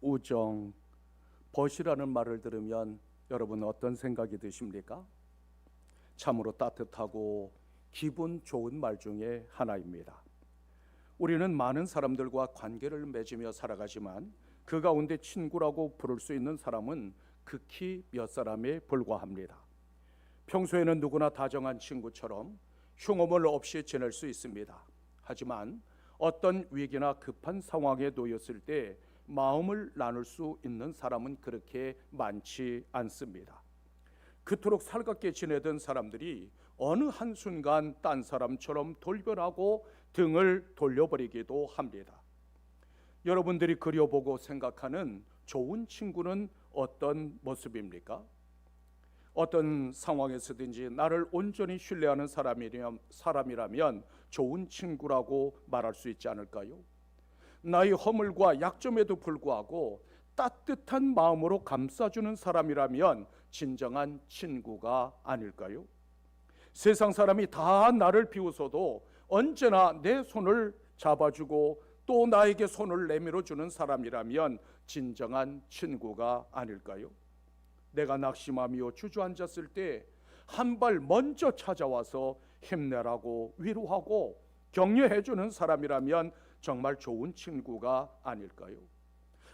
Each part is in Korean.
우정, 벗이라는 말을 들으면 여러분 어떤 생각이 드십니까? 참으로 따뜻하고 기분 좋은 말 중에 하나입니다. 우리는 많은 사람들과 관계를 맺으며 살아가지만 그 가운데 친구라고 부를 수 있는 사람은 극히 몇 사람에 불과합니다. 평소에는 누구나 다정한 친구처럼 흉엄을 없이 지낼 수 있습니다. 하지만 어떤 위기나 급한 상황에 놓였을 때 마음을 나눌 수 있는 사람은 그렇게 많지 않습니다. 그토록 살갑게 지내던 사람들이 어느 한순간 딴 사람처럼 돌변하고 등을 돌려버리기도 합니다. 여러분들이 그려보고 생각하는 좋은 친구는 어떤 모습입니까? 어떤 상황에서든지 나를 온전히 신뢰하는 사람이라면 좋은 친구라고 말할 수 있지 않을까요? 나의 허물과 약점에도 불구하고 따뜻한 마음으로 감싸주는 사람이라면 진정한 친구가 아닐까요? 세상 사람이 다 나를 비웃어도 언제나 내 손을 잡아주고 또 나에게 손을 내밀어주는 사람이라면 진정한 친구가 아닐까요? 내가 낙심하며 주저앉았을 때 한 발 먼저 찾아와서 힘내라고 위로하고 격려해주는 사람이라면 정말 좋은 친구가 아닐까요?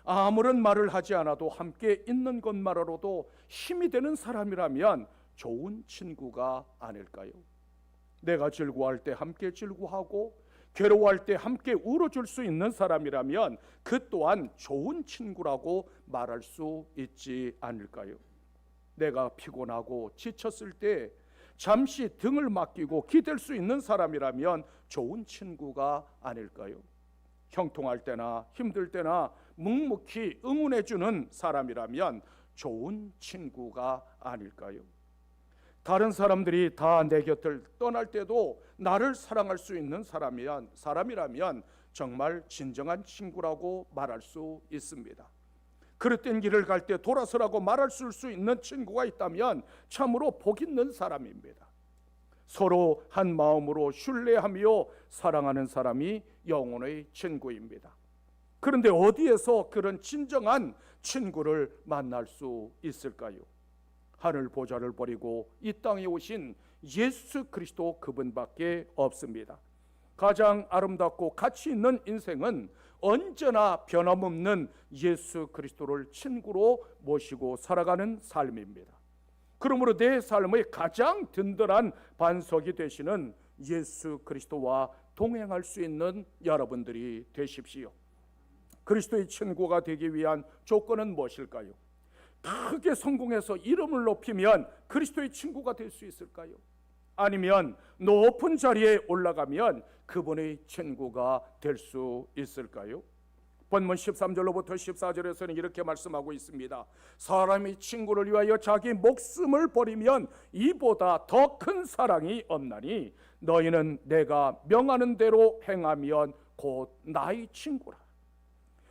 아무런 말을 하지 않아도 함께 있는 것만으로도 힘이 되는 사람이라면 좋은 친구가 아닐까요? 내가 즐거워할 때 함께 즐거워하고 괴로워할 때 함께 울어줄 수 있는 사람이라면 그 또한 좋은 친구라고 말할 수 있지 않을까요? 내가 피곤하고 지쳤을 때 잠시 등을 맡기고 기댈 수 있는 사람이라면 좋은 친구가 아닐까요? 형통할 때나 힘들 때나 묵묵히 응원해주는 사람이라면 좋은 친구가 아닐까요? 다른 사람들이 다 내 곁을 떠날 때도 나를 사랑할 수 있는 사람이라면 정말 진정한 친구라고 말할 수 있습니다. 그릇된 길을 갈 때 돌아서라고 말할 수 있는 친구가 있다면 참으로 복 있는 사람입니다. 서로 한 마음으로 신뢰하며 사랑하는 사람이 영혼의 친구입니다. 그런데 어디에서 그런 진정한 친구를 만날 수 있을까요? 하늘 보좌를 버리고 이 땅에 오신 예수 그리스도 그분밖에 없습니다. 가장 아름답고 가치 있는 인생은 언제나 변함없는 예수 그리스도를 친구로 모시고 살아가는 삶입니다. 그러므로 내 삶의 가장 든든한 반석이 되시는 예수 그리스도와 동행할 수 있는 여러분들이 되십시오. 그리스도의 친구가 되기 위한 조건은 무엇일까요? 크게 성공해서 이름을 높이면 그리스도의 친구가 될 수 있을까요? 아니면 높은 자리에 올라가면 그분의 친구가 될 수 있을까요? 본문 13절로부터 14절에서는 이렇게 말씀하고 있습니다. 사람이 친구를 위하여 자기 목숨을 버리면 이보다 더 큰 사랑이 없나니 너희는 내가 명하는 대로 행하면 곧 나의 친구라.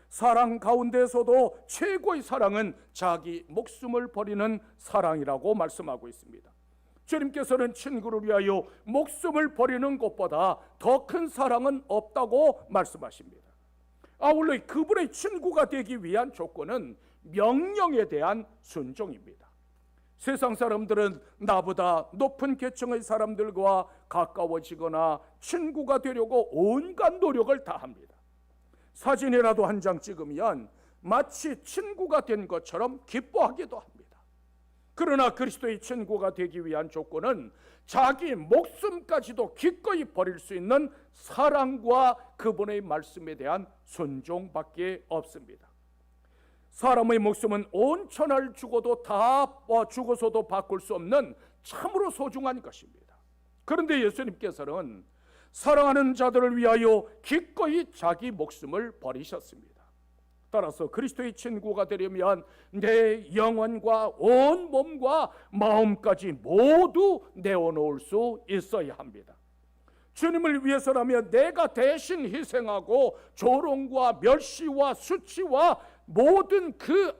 사랑 가운데서도 최고의 사랑은 자기 목숨을 버리는 사랑이라고 말씀하고 있습니다. 주님께서는 친구를 위하여 목숨을 버리는 것보다 더 큰 사랑은 없다고 말씀하십니다. 아울러 그분의 친구가 되기 위한 조건은 명령에 대한 순종입니다. 세상 사람들은 나보다 높은 계층의 사람들과 가까워지거나 친구가 되려고 온갖 노력을 다합니다. 사진이라도 한 장 찍으면 마치 친구가 된 것처럼 기뻐하기도 합니다. 그러나 그리스도의 친구가 되기 위한 조건은 자기 목숨까지도 기꺼이 버릴 수 있는 사랑과 그분의 말씀에 대한 순종밖에 없습니다. 사람의 목숨은 온천을 죽어서도 바꿀 수 없는 참으로 소중한 것입니다. 그런데 예수님께서는 사랑하는 자들을 위하여 기꺼이 자기 목숨을 버리셨습니다. 따라서 그리스도의 친구가 되려면 내 영혼과 온 몸과 마음까지 모두 내어놓을 수 있어야 합니다. 주님을 위해서라면 내가 대신 희생하고 조롱과 멸시와 수치와 모든 그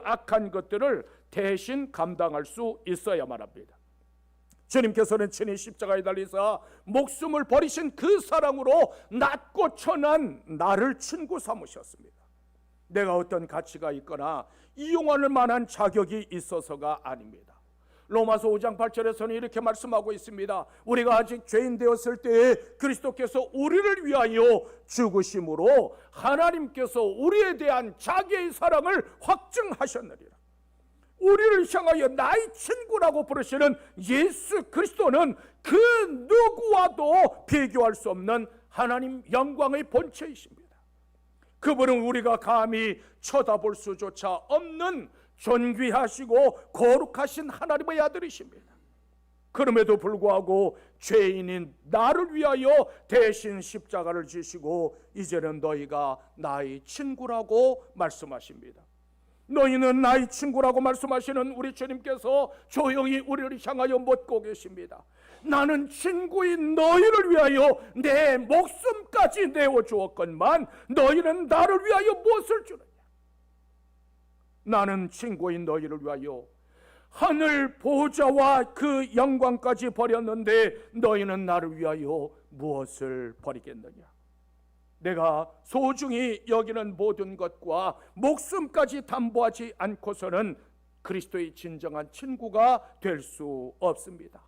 악한 것들을 대신 감당할 수 있어야만 합니다. 주님께서는 친히 십자가에 달리사 목숨을 버리신 그 사랑으로 낮고 천한 나를 친구 삼으셨습니다. 내가 어떤 가치가 있거나 이용할 만한 자격이 있어서가 아닙니다. 로마서 5장 8절에서는 이렇게 말씀하고 있습니다. 우리가 아직 죄인 되었을 때에 그리스도께서 우리를 위하여 죽으심으로 하나님께서 우리에 대한 자기의 사랑을 확증하셨느니라. 우리를 향하여 나의 친구라고 부르시는 예수 그리스도는 그 누구와도 비교할 수 없는 하나님 영광의 본체이십니다. 그분은 우리가 감히 쳐다볼 수조차 없는 존귀하시고 거룩하신 하나님의 아들이십니다. 그럼에도 불구하고 죄인인 나를 위하여 대신 십자가를 지시고 이제는 너희가 나의 친구라고 말씀하십니다. 너희는 나의 친구라고 말씀하시는 우리 주님께서 조용히 우리를 향하여 묻고 계십니다. 나는 친구인 너희를 위하여 내 목숨까지 내어주었건만 너희는 나를 위하여 무엇을 주느냐? 나는 친구인 너희를 위하여 하늘 보좌와 그 영광까지 버렸는데 너희는 나를 위하여 무엇을 버리겠느냐? 내가 소중히 여기는 모든 것과 목숨까지 담보하지 않고서는 그리스도의 진정한 친구가 될 수 없습니다.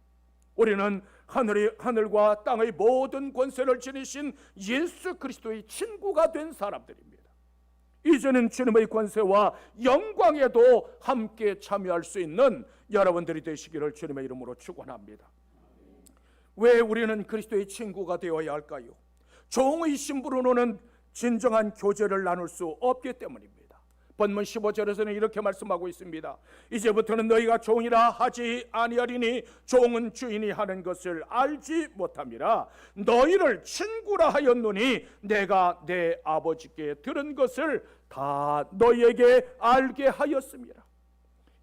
우리는 하늘과 땅의 모든 권세를 지니신 예수 그리스도의 친구가 된 사람들입니다. 이제는 주님의 권세와 영광에도 함께 참여할 수 있는 여러분들이 되시기를 주님의 이름으로 축원합니다. 왜 우리는 그리스도의 친구가 되어야 할까요? 종의 신분으로는 진정한 교제를 나눌 수 없기 때문입니다. 본문 15절에서는 이렇게 말씀하고 있습니다. 이제부터는 너희가 종이라 하지 아니하리니 종은 주인이 하는 것을 알지 못함이라. 너희를 친구라 하였노니 내가 내 아버지께 들은 것을 다 너희에게 알게 하였습니다.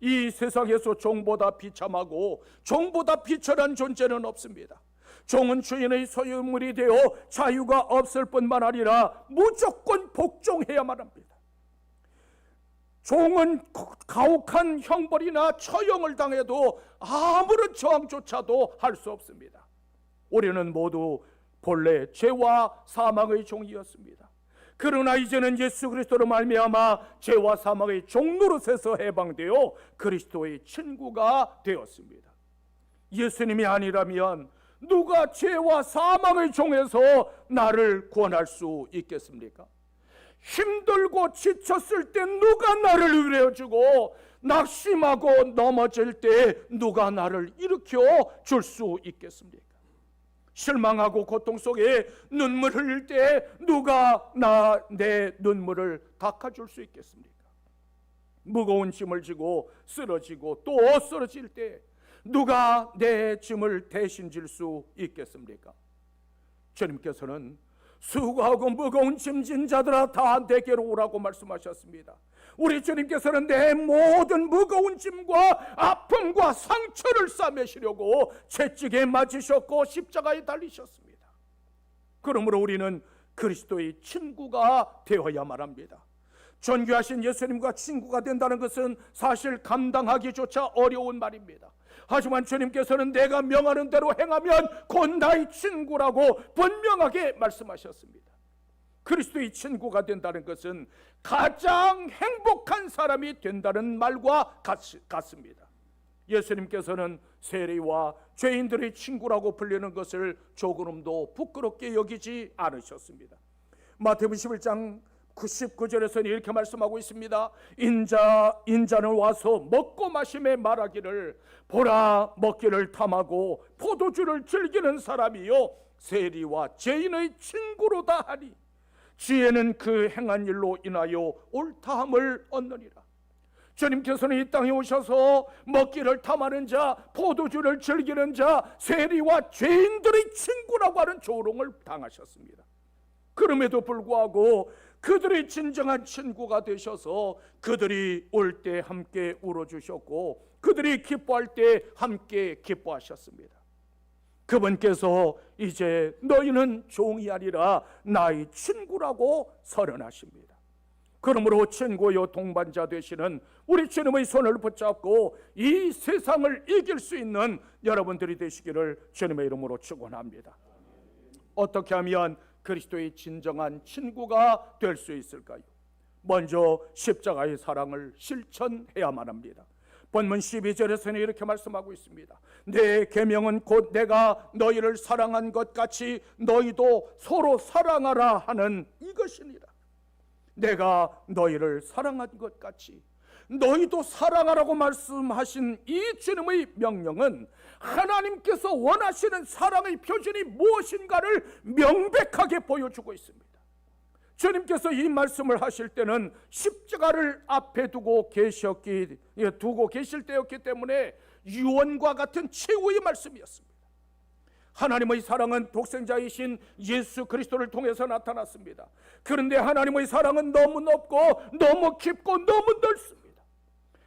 이 세상에서 종보다 비참하고 종보다 비천한 존재는 없습니다. 종은 주인의 소유물이 되어 자유가 없을 뿐만 아니라 무조건 복종해야만 합니다. 종은 가혹한 형벌이나 처형을 당해도 아무런 저항조차도 할 수 없습니다. 우리는 모두 본래 죄와 사망의 종이었습니다. 그러나 이제는 예수 그리스도로 말미암아 죄와 사망의 종노릇에서 해방되어 그리스도의 친구가 되었습니다. 예수님이 아니라면 누가 죄와 사망의 종에서 나를 구원할 수 있겠습니까? 힘들고 지쳤을 때 누가 나를 위로해주고 낙심하고 넘어질 때 누가 나를 일으켜 줄 수 있겠습니까? 실망하고 고통 속에 눈물 흘릴 때 누가 내 눈물을 닦아줄 수 있겠습니까? 무거운 짐을 지고 쓰러지고 또 쓰러질 때 누가 내 짐을 대신 질 수 있겠습니까? 주님께서는 수고하고 무거운 짐진 자들아 다 내게로 오라고 말씀하셨습니다. 우리 주님께서는 내 모든 무거운 짐과 아픔과 상처를 싸매시려고 채찍에 맞으셨고 십자가에 달리셨습니다. 그러므로 우리는 그리스도의 친구가 되어야만 합니다. 존귀하신 예수님과 친구가 된다는 것은 사실 감당하기조차 어려운 말입니다. 하지만 주님께서는 내가 명하는 대로 행하면 곧 나의 친구라고 분명하게 말씀하셨습니다. 그리스도의 친구가 된다는 것은 가장 행복한 사람이 된다는 말과 같습니다. 예수님께서는 세리와 죄인들의 친구라고 불리는 것을 조금도 부끄럽게 여기지 않으셨습니다. 마태복음 11장 99절에서는 이렇게 말씀하고 있습니다. 인자는 와서 먹고 마심에 말하기를 보라 먹기를 탐하고 포도주를 즐기는 사람이요 세리와 죄인의 친구로다 하니 지혜는 그 행한 일로 인하여 옳다함을 얻느니라. 주님께서는 이 땅에 오셔서 먹기를 탐하는 자, 포도주를 즐기는 자, 세리와 죄인들의 친구라고 하는 조롱을 당하셨습니다. 그럼에도 불구하고 그들의 진정한 친구가 되셔서 그들이 올 때 함께 울어주셨고 그들이 기뻐할 때 함께 기뻐하셨습니다. 그분께서 이제 너희는 종이 아니라 나의 친구라고 선언하십니다. 그러므로 친구요 동반자 되시는 우리 주님의 손을 붙잡고 이 세상을 이길 수 있는 여러분들이 되시기를 주님의 이름으로 축원합니다. 어떻게 하면 그리스도의 진정한 친구가 될 수 있을까요? 먼저 십자가의 사랑을 실천해야만 합니다. 본문 12절에서는 이렇게 말씀하고 있습니다. 내 계명은 곧 내가 너희를 사랑한 것 같이 너희도 서로 사랑하라 하는 이것이니라. 내가 너희를 사랑한 것 같이 너희도 사랑하라고 말씀하신 이 주님의 명령은 하나님께서 원하시는 사랑의 표준이 무엇인가를 명백하게 보여주고 있습니다. 주님께서 이 말씀을 하실 때는 십자가를 앞에 두고 계실 때였기 때문에 유언과 같은 최후의 말씀이었습니다. 하나님의 사랑은 독생자이신 예수 그리스도를 통해서 나타났습니다. 그런데 하나님의 사랑은 너무 높고 너무 깊고 너무 넓습니다.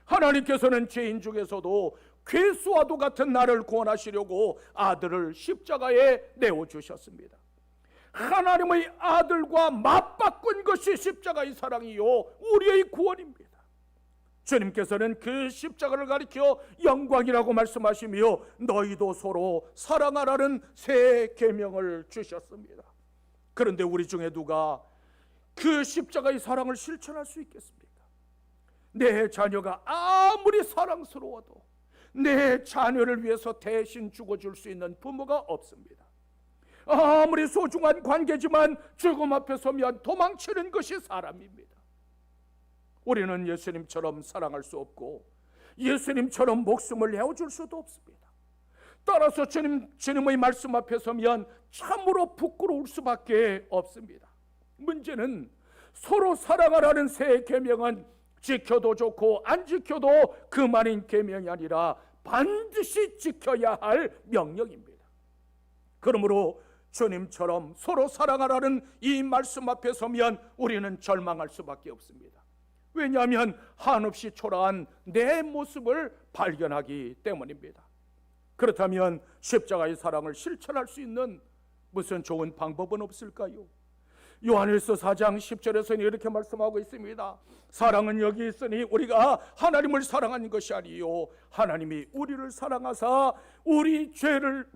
하나님께서는 죄인 중에서도 괴수와도 같은 나를 구원하시려고 아들을 십자가에 내어주셨습니다. 하나님의 아들과 맞바꾼 것이 십자가의 사랑이요 우리의 구원입니다. 주님께서는 그 십자가를 가리켜 영광이라고 말씀하시며 너희도 서로 사랑하라는 새 계명을 주셨습니다. 그런데 우리 중에 누가 그 십자가의 사랑을 실천할 수 있겠습니까? 내 자녀가 아무리 사랑스러워도 내 자녀를 위해서 대신 죽어줄 수 있는 부모가 없습니다. 아무리 소중한 관계지만 죽음 앞에 서면 도망치는 것이 사람입니다. 우리는 예수님처럼 사랑할 수 없고 예수님처럼 목숨을 내어줄 수도 없습니다. 따라서 주님의 말씀 앞에 서면 참으로 부끄러울 수밖에 없습니다. 문제는 서로 사랑하라는 새 계명은 지켜도 좋고 안 지켜도 그만인 계명이 아니라 반드시 지켜야 할 명령입니다. 그러므로 주님처럼 서로 사랑하라는 이 말씀 앞에 서면 우리는 절망할 수밖에 없습니다. 왜냐하면 한없이 초라한 내 모습을 발견하기 때문입니다. 그렇다면 십자가의 사랑을 실천할 수 있는 무슨 좋은 방법은 없을까요? 요한일서 4장 10절에서는 이렇게 말씀하고 있습니다. 사랑은 여기 있으니 우리가 하나님을 사랑한 것이 아니요 하나님이 우리를 사랑하사 우리 죄를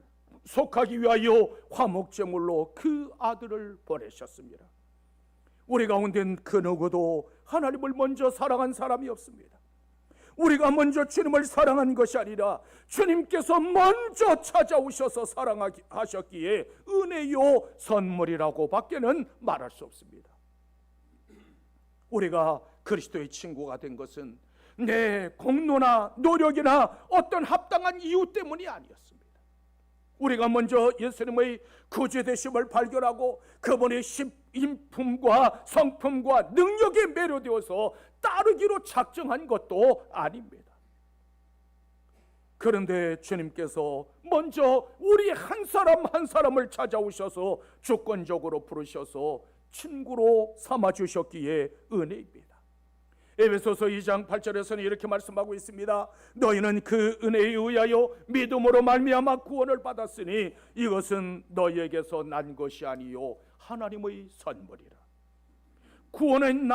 속하기 위하여 화목제물로 그 아들을 보내셨습니다. 우리 가운데 그 누구도 하나님을 먼저 사랑한 사람이 없습니다. 우리가 먼저 주님을 사랑한 것이 아니라 주님께서 먼저 찾아오셔서 사랑하셨기에 은혜요 선물이라고 밖에는 말할 수 없습니다. 우리가 그리스도의 친구가 된 것은 내 공로나 노력이나 어떤 합당한 이유 때문이 아니었습니다. 우리가 먼저 예수님의 구주되심을 발견하고 그분의 인품과 성품과 능력에 매료되어서 따르기로 작정한 것도 아닙니다. 그런데 주님께서 먼저 우리 한 사람 한 사람을 찾아오셔서 주권적으로 부르셔서 친구로 삼아주셨기에 은혜입니다. 에베소서 2장 8절에서는 이렇게 말씀하고 있습니다. 너희는 그 은혜에 의하여 믿음으로 말미암아 구원을 받았으니 이것은 너희에게서 난 것이 아니요 하나님의 선물이라. 구원은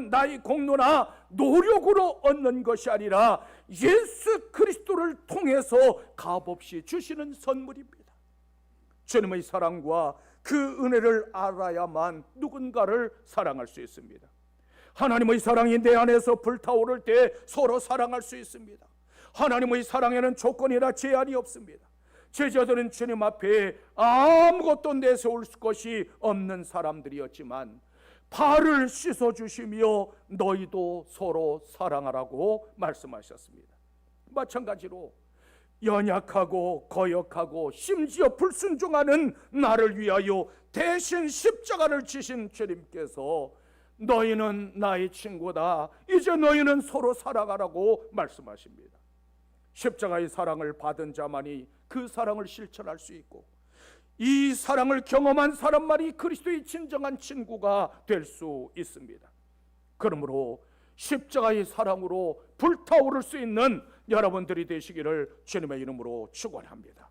나의 공로나 노력으로 얻는 것이 아니라 예수 그리스도를 통해서 값없이 주시는 선물입니다. 주님의 사랑과 그 은혜를 알아야만 누군가를 사랑할 수 있습니다. 하나님의 사랑이 내 안에서 불타오를 때 서로 사랑할 수 있습니다. 하나님의 사랑에는 조건이나 제한이 없습니다. 제자들은 주님 앞에 아무것도 내세울 것이 없는 사람들이었지만 발을 씻어주시며 너희도 서로 사랑하라고 말씀하셨습니다. 마찬가지로 연약하고 거역하고 심지어 불순종하는 나를 위하여 대신 십자가를 지신 주님께서 너희는 나의 친구다. 이제 너희는 서로 사랑하라고 말씀하십니다. 십자가의 사랑을 받은 자만이 그 사랑을 실천할 수 있고 이 사랑을 경험한 사람만이 그리스도의 진정한 친구가 될 수 있습니다. 그러므로 십자가의 사랑으로 불타오를 수 있는 여러분들이 되시기를 주님의 이름으로 축원합니다.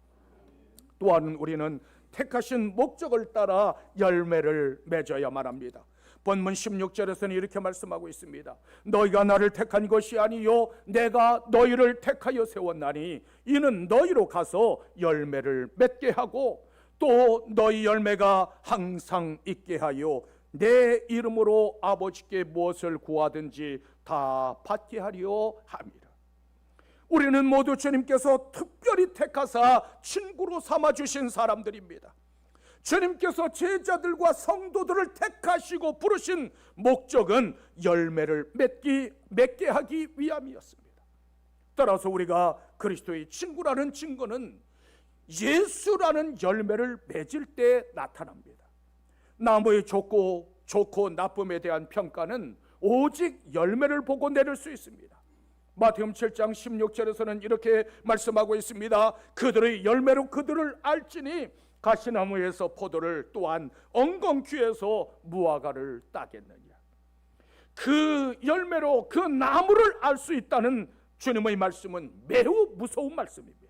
또한 우리는 택하신 목적을 따라 열매를 맺어야만 합니다. 본문 16절에서는 이렇게 말씀하고 있습니다. 너희가 나를 택한 것이 아니요 내가 너희를 택하여 세웠나니 이는 너희로 가서 열매를 맺게 하고 또 너희 열매가 항상 있게 하여 내 이름으로 아버지께 무엇을 구하든지 다 받게 하려 함이라. 우리는 모두 주님께서 특별히 택하사 친구로 삼아주신 사람들입니다. 주님께서 제자들과 성도들을 택하시고 부르신 목적은 열매를 맺게 하기 위함이었습니다. 따라서 우리가 그리스도의 친구라는 증거는 예수라는 열매를 맺을 때 나타납니다. 나무의 좋고 나쁨에 대한 평가는 오직 열매를 보고 내릴 수 있습니다. 마태복음 7장 16절에서는 이렇게 말씀하고 있습니다. 그들의 열매로 그들을 알지니 가시나무에서 포도를 또한 엉겅퀴에서 무화과를 따겠느냐. 그 열매로 그 나무를 알 수 있다는 주님의 말씀은 매우 무서운 말씀입니다.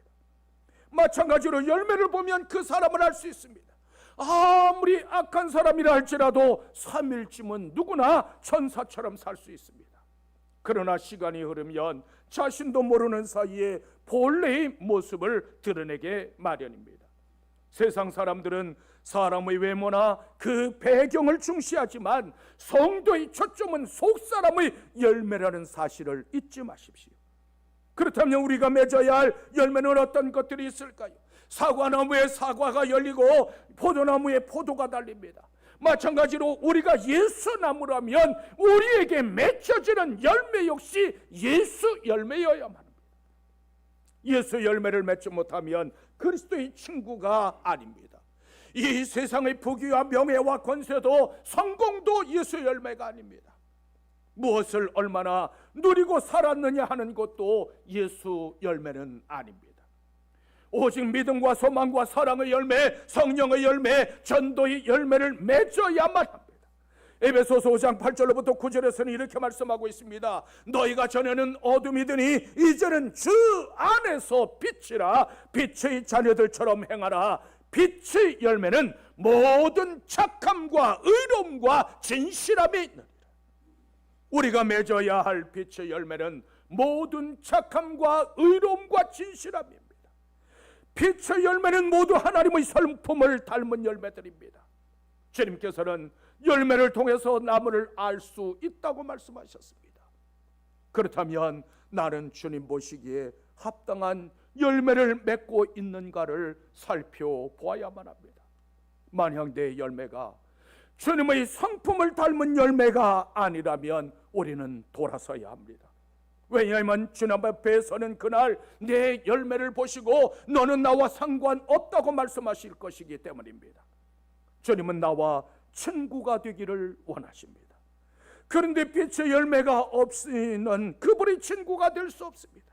마찬가지로 열매를 보면 그 사람을 알 수 있습니다. 아무리 악한 사람이라 할지라도 3일쯤은 누구나 천사처럼 살 수 있습니다. 그러나 시간이 흐르면 자신도 모르는 사이에 본래의 모습을 드러내게 마련입니다. 세상 사람들은 사람의 외모나 그 배경을 중시하지만 성도의 초점은 속사람의 열매라는 사실을 잊지 마십시오. 그렇다면 우리가 맺어야 할 열매는 어떤 것들이 있을까요? 사과나무에 사과가 열리고 포도나무에 포도가 달립니다. 마찬가지로 우리가 예수나무라면 우리에게 맺혀지는 열매 역시 예수 열매여야만 합니다. 예수 열매를 맺지 못하면 그리스도의 친구가 아닙니다. 이 세상의 부귀와 명예와 권세도 성공도 예수 열매가 아닙니다. 무엇을 얼마나 누리고 살았느냐 하는 것도 예수 열매는 아닙니다. 오직 믿음과 소망과 사랑의 열매, 성령의 열매, 전도의 열매를 맺어야만 합니다. 에베소서 5장 8절로부터 9절에서는 이렇게 말씀하고 있습니다. 너희가 전에는 어둠이더니 이제는 주 안에서 빛이라. 빛의 자녀들처럼 행하라. 빛의 열매는 모든 착함과 의로움과 진실함이 있느니라. 우리가 맺어야 할 빛의 열매는 모든 착함과 의로움과 진실함입니다. 빛의 열매는 모두 하나님의 성품을 닮은 열매들입니다. 주님께서는 열매를 통해서 나무를 알 수 있다고 말씀하셨습니다. 그렇다면 나는 주님 보시기에 합당한 열매를 맺고 있는가를 살펴보아야만 합니다. 만약 내 열매가 주님의 성품을 닮은 열매가 아니라면 우리는 돌아서야 합니다. 왜냐하면 주님 앞에 서는 그날 내 열매를 보시고 너는 나와 상관없다고 말씀하실 것이기 때문입니다. 주님은 나와 친구가 되기를 원하십니다. 그런데 빛의 열매가 없이는 그분이 친구가 될 수 없습니다.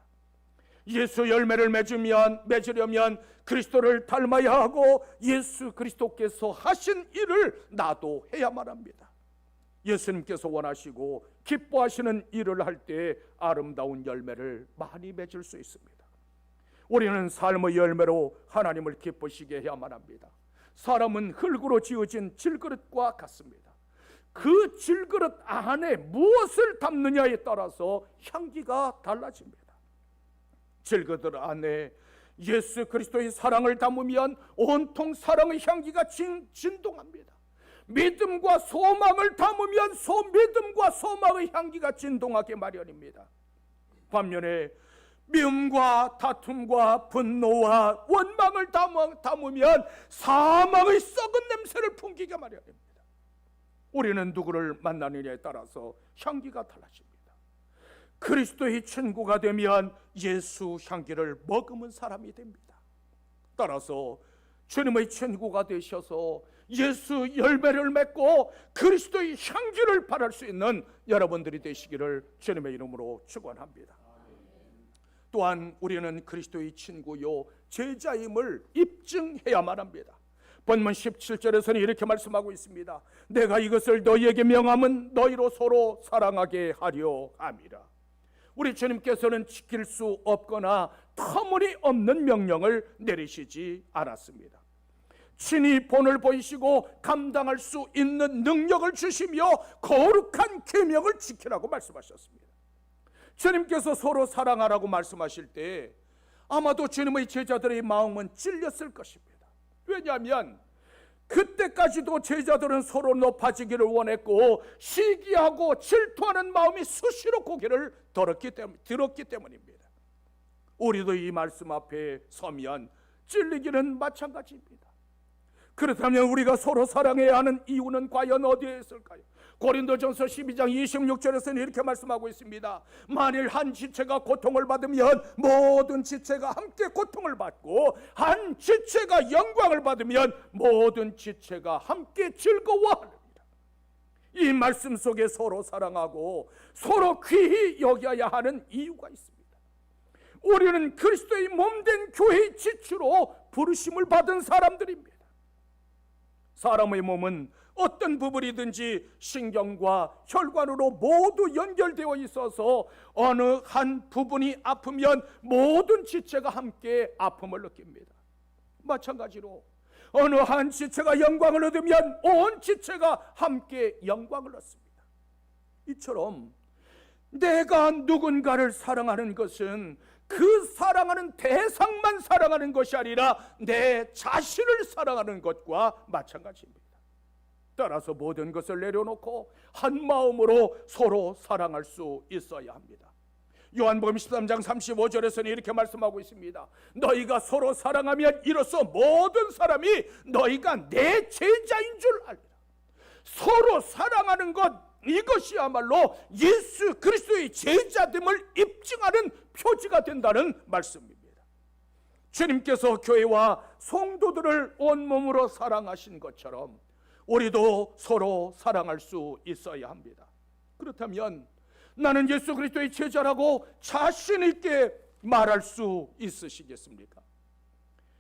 예수 열매를 맺으려면 그리스도를 닮아야 하고 예수 그리스도께서 하신 일을 나도 해야만 합니다. 예수님께서 원하시고 기뻐하시는 일을 할 때 아름다운 열매를 많이 맺을 수 있습니다. 우리는 삶의 열매로 하나님을 기쁘시게 해야만 합니다. 사람은 흙으로 지어진 질그릇과 같습니다. 그 질그릇 안에 무엇을 담느냐에 따라서 향기가 달라집니다. 질그릇 안에 예수 그리스도의 사랑을 담으면 온통 사랑의 향기가 진동합니다. 믿음과 소망을 담으면 믿음과 소망의 향기가 진동하게 마련입니다. 반면에 미움과 다툼과 분노와 원망을 담으면 사망의 썩은 냄새를 풍기게 마련입니다. 우리는 누구를 만나느냐에 따라서 향기가 달라집니다. 그리스도의 친구가 되면 예수 향기를 머금은 사람이 됩니다. 따라서 주님의 친구가 되셔서 예수 열매를 맺고 그리스도의 향기를 발할 수 있는 여러분들이 되시기를 주님의 이름으로 축원합니다. 또한 우리는 그리스도의 친구요 제자임을 입증해야만 합니다. 본문 17절에서는 이렇게 말씀하고 있습니다. 내가 이것을 너희에게 명함은 너희로 서로 사랑하게 하려 함이라. 우리 주님께서는 지킬 수 없거나 터무니없는 명령을 내리시지 않았습니다. 친히 본을 보이시고 감당할 수 있는 능력을 주시며 거룩한 계명을 지키라고 말씀하셨습니다. 주님께서 서로 사랑하라고 말씀하실 때 아마도 주님의 제자들의 마음은 찔렸을 것입니다. 왜냐하면 그때까지도 제자들은 서로 높아지기를 원했고 시기하고 질투하는 마음이 수시로 고개를 들었기 때문입니다. 우리도 이 말씀 앞에 서면 찔리기는 마찬가지입니다. 그렇다면 우리가 서로 사랑해야 하는 이유는 과연 어디에 있을까요? 고린도전서 12장 26절에서는 이렇게 말씀하고 있습니다. 만일 한 지체가 고통을 받으면 모든 지체가 함께 고통을 받고, 한 지체가 영광을 받으면 모든 지체가 함께 즐거워합니다. 이 말씀 속에 서로 사랑하고 서로 귀히 여겨야 하는 이유가 있습니다. 우리는 그리스도의 몸된 교회의 지체로 부르심을 받은 사람들입니다. 사람의 몸은 어떤 부분이든지 신경과 혈관으로 모두 연결되어 있어서 어느 한 부분이 아프면 모든 지체가 함께 아픔을 느낍니다. 마찬가지로 어느 한 지체가 영광을 얻으면 온 지체가 함께 영광을 얻습니다. 이처럼 내가 누군가를 사랑하는 것은 그 사랑하는 대상만 사랑하는 것이 아니라 내 자신을 사랑하는 것과 마찬가지입니다. 따라서 모든 것을 내려놓고 한 마음으로 서로 사랑할 수 있어야 합니다. 요한복음 13장 35절에서는 이렇게 말씀하고 있습니다. 너희가 서로 사랑하면 이로써 모든 사람이 너희가 내 제자인 줄 알리라. 서로 사랑하는 것, 이것이야말로 예수 그리스도의 제자됨을 입증하는 표지가 된다는 말씀입니다. 주님께서 교회와 성도들을 온몸으로 사랑하신 것처럼 우리도 서로 사랑할 수 있어야 합니다. 그렇다면 나는 예수 그리스도의 제자라고 자신 있게 말할 수 있으시겠습니까?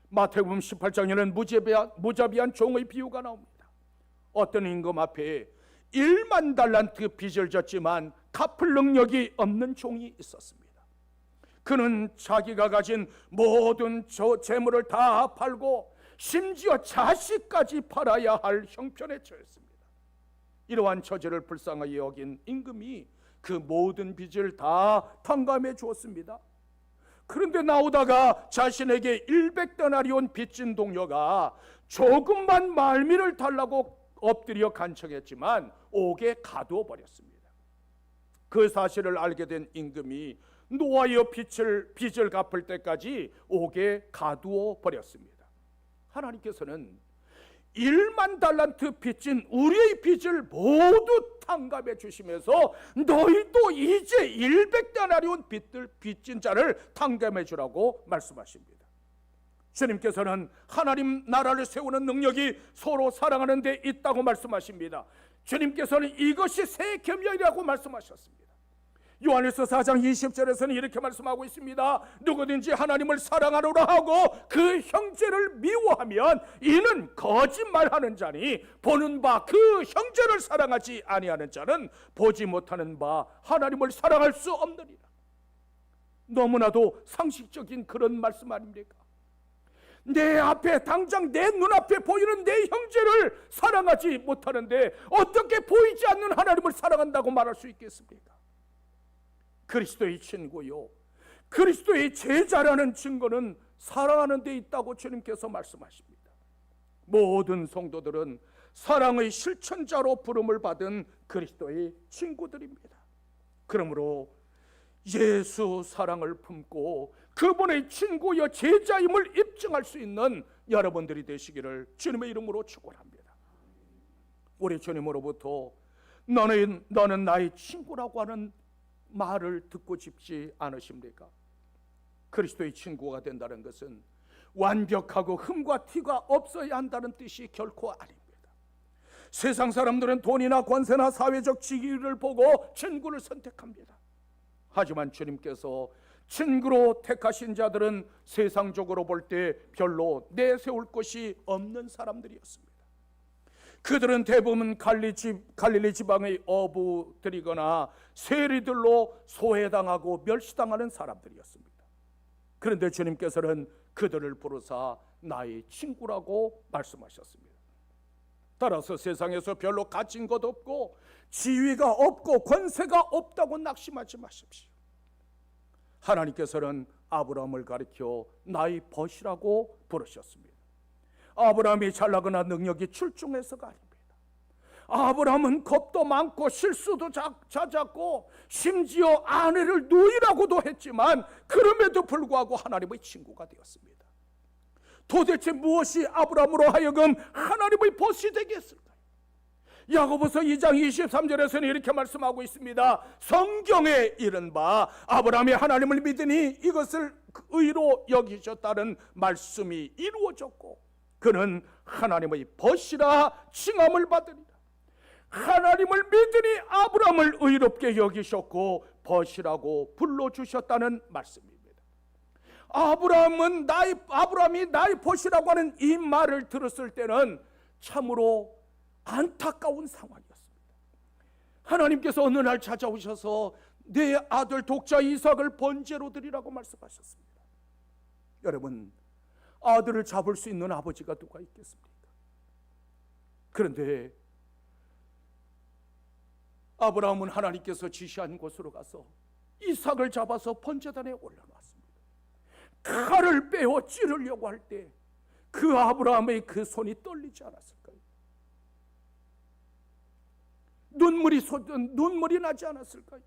마태복음 18장에는 무자비한 종의 비유가 나옵니다. 어떤 임금 앞에 1만 달란트 빚을 졌지만 갚을 능력이 없는 종이 있었습니다. 그는 자기가 가진 모든 재물을 다 팔고 심지어 자식까지 팔아야 할 형편에 처했습니다. 이러한 처지를 불쌍하게 여긴 임금이 그 모든 빚을 다 탕감해 주었습니다. 그런데 나오다가 자신에게 100데나리온 빚진 동료가 조금만 말미를 달라고 엎드려 간청했지만 옥에 가두어 버렸습니다. 그 사실을 알게 된 임금이 노하여 빚을 갚을 때까지 옥에 가두어 버렸습니다. 하나님께서는 1만 달란트 빚진 우리의 빚을 모두 탕감해 주시면서 너희도 이제 100데나리온 빚진 자를 탕감해 주라고 말씀하십니다. 주님께서는 하나님 나라를 세우는 능력이 서로 사랑하는 데 있다고 말씀하십니다. 주님께서는 이것이 새 계명이라고 말씀하셨습니다. 요한일서 4장 20절에서는 이렇게 말씀하고 있습니다. 누구든지 하나님을 사랑하노라 하고 그 형제를 미워하면 이는 거짓말하는 자니 보는 바 그 형제를 사랑하지 아니하는 자는 보지 못하는 바 하나님을 사랑할 수 없느니라. 너무나도 상식적인 그런 말씀 아닙니까? 내 앞에 당장 내 눈앞에 보이는 내 형제를 사랑하지 못하는데 어떻게 보이지 않는 하나님을 사랑한다고 말할 수 있겠습니까? 그리스도의 친구요, 그리스도의 제자라는 증거는 사랑하는 데 있다고 주님께서 말씀하십니다. 모든 성도들은 사랑의 실천자로 부름을 받은 그리스도의 친구들입니다. 그러므로 예수 사랑을 품고 그분의 친구여 제자임을 입증할 수 있는 여러분들이 되시기를 주님의 이름으로 축원합니다. 우리 주님으로부터 너는 나의 친구라고 하는 말을 듣고 싶지 않으십니까? 그리스도의 친구가 된다는 것은 완벽하고 흠과 티가 없어야 한다는 뜻이 결코 아닙니다. 세상 사람들은 돈이나 권세나 사회적 지위를 보고 친구를 선택합니다. 하지만 주님께서 친구로 택하신 자들은 세상적으로 볼 때 별로 내세울 것이 없는 사람들이었습니다. 그들은 대부분 갈릴리 지방의 어부들이거나 세리들로 소외당하고 멸시당하는 사람들이었습니다. 그런데 주님께서는 그들을 부르사 나의 친구라고 말씀하셨습니다. 따라서 세상에서 별로 가진 것 없고 지위가 없고 권세가 없다고 낙심하지 마십시오. 하나님께서는 아브라함을 가리켜 나의 벗이라고 부르셨습니다. 아브라함이 잘나거나 능력이 출중해서가 아닙니다. 아브라함은 겁도 많고 실수도 잦았고 심지어 아내를 노이라고도 했지만 그럼에도 불구하고 하나님의 친구가 되었습니다. 도대체 무엇이 아브라함으로 하여금 하나님의 벗이 되게 했을까요? 야고보서 2장 23절에서는 이렇게 말씀하고 있습니다. 성경에 이른 바 아브라함이 하나님을 믿으니 이것을 의로 여기셨다는 말씀이 이루어졌고 그는 하나님의 벗이라 칭함을 받으리라. 하나님을 믿으니 아브라함을 의롭게 여기셨고 벗이라고 불러주셨다는 말씀입니다. 아브라함이 나의 벗이라고 하는 이 말을 들었을 때는 참으로 안타까운 상황이었습니다. 하나님께서 어느 날 찾아오셔서 내 아들 독자 이삭을 번제로 드리라고 말씀하셨습니다. 여러분, 아들을 잡을 수 있는 아버지가 누가 있겠습니까? 그런데 아브라함은 하나님께서 지시한 곳으로 가서 이삭을 잡아서 번제단에 올려놨습니다. 칼을 빼어 찌르려고 할 때 그 아브라함의 그 손이 떨리지 않았을까요? 눈물이 나지 않았을까요?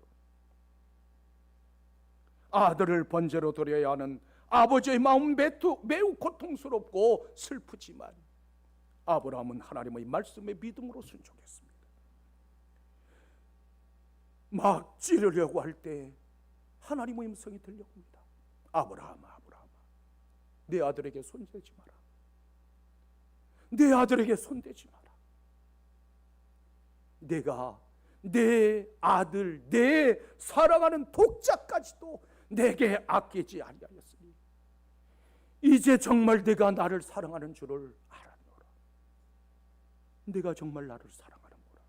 아들을 번제로 드려야 하는 아버지의 마음 매우 고통스럽고 슬프지만 아브라함은 하나님의 말씀에 믿음으로 순종했습니다. 막 찌르려고 할 때 하나님의 음성이 들려옵니다. 아브라함아, 내 아들에게 손대지 마라. 내 아들에게 손대지 마라. 내가 내 아들, 내 사랑하는 독자까지도 내게 아끼지 아니하였으니 이제 정말 내가 나를 사랑하는 줄을 알았노라. 내가 정말 나를 사랑하는구나.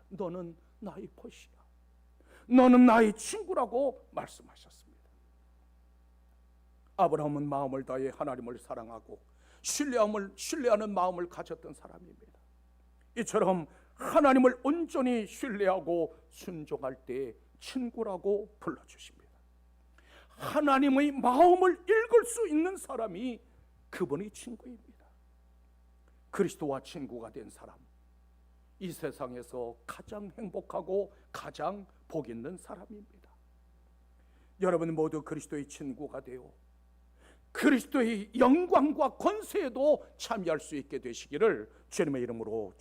너는 나의 벗이야. 너는 나의 친구라고 말씀하셨습니다. 아브라함은 마음을 다해 하나님을 사랑하고 신뢰하는 마음을 가졌던 사람입니다. 이처럼 하나님을 온전히 신뢰하고 순종할 때 친구라고 불러주십니다. 하나님의 마음을 읽을 수 있는 사람이 그분의 친구입니다. 그리스도와 친구가 된 사람, 이 세상에서 가장 행복하고 가장 복 있는 사람입니다. 여러분 모두 그리스도의 친구가 되어 그리스도의 영광과 권세에도 참여할 수 있게 되시기를 주님의 이름으로